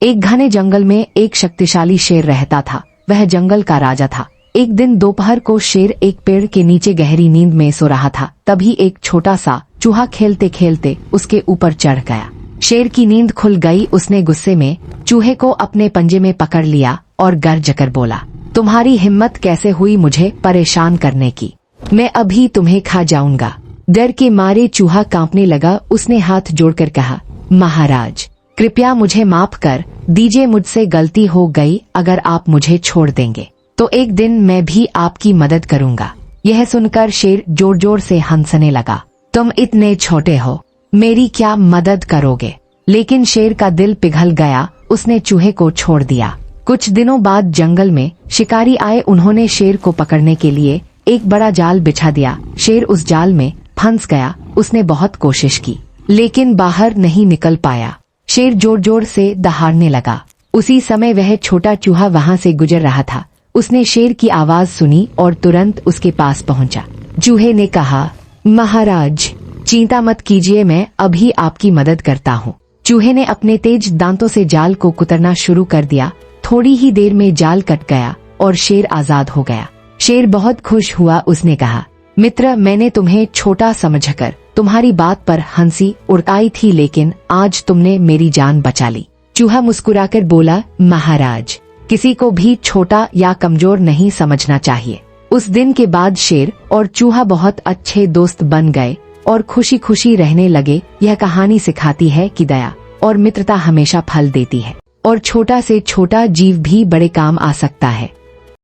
एक घने जंगल में एक शक्तिशाली शेर रहता था। वह जंगल का राजा था। एक दिन दोपहर को शेर एक पेड़ के नीचे गहरी नींद में सो रहा था। तभी एक छोटा सा चूहा खेलते खेलते उसके ऊपर चढ़ गया। शेर की नींद खुल गई। उसने गुस्से में चूहे को अपने पंजे में पकड़ लिया और गर्ज कर बोला, तुम्हारी हिम्मत कैसे हुई मुझे परेशान करने की? मैं अभी तुम्हें खा जाऊंगा। डर के मारे चूहा कांपने लगा। उसने हाथ जोड़कर कहा, महाराज कृपया मुझे माफ कर दीजिए, मुझसे गलती हो गई। अगर आप मुझे छोड़ देंगे तो एक दिन मैं भी आपकी मदद करूंगा। यह सुनकर शेर जोर जोर से हंसने लगा। तुम इतने छोटे हो, मेरी क्या मदद करोगे? लेकिन शेर का दिल पिघल गया। उसने चूहे को छोड़ दिया। कुछ दिनों बाद जंगल में शिकारी आए। उन्होंने शेर को पकड़ने के लिए एक बड़ा जाल बिछा दिया। शेर उस जाल में फंस गया। उसने बहुत कोशिश की लेकिन बाहर नहीं निकल पाया। शेर जोर जोर से दहाड़ने लगा। उसी समय वह छोटा चूहा वहां से गुजर रहा था। उसने शेर की आवाज सुनी और तुरंत उसके पास पहुंचा। चूहे ने कहा, महाराज चिंता मत कीजिए, मैं अभी आपकी मदद करता हूँ। चूहे ने अपने तेज दांतों से जाल को कुतरना शुरू कर दिया। थोड़ी ही देर में जाल कट गया और शेर आजाद हो गया। शेर बहुत खुश हुआ। उसने कहा, मित्र, मैंने तुम्हें छोटा समझकर तुम्हारी बात पर हंसी उड़ाई थी, लेकिन आज तुमने मेरी जान बचा ली। चूहा मुस्कुराकर बोला, महाराज किसी को भी छोटा या कमजोर नहीं समझना चाहिए। उस दिन के बाद शेर और चूहा बहुत अच्छे दोस्त बन गए और खुशी खुशी रहने लगे। यह कहानी सिखाती है कि दया और मित्रता हमेशा फल देती है और छोटा से छोटा जीव भी बड़े काम आ सकता है।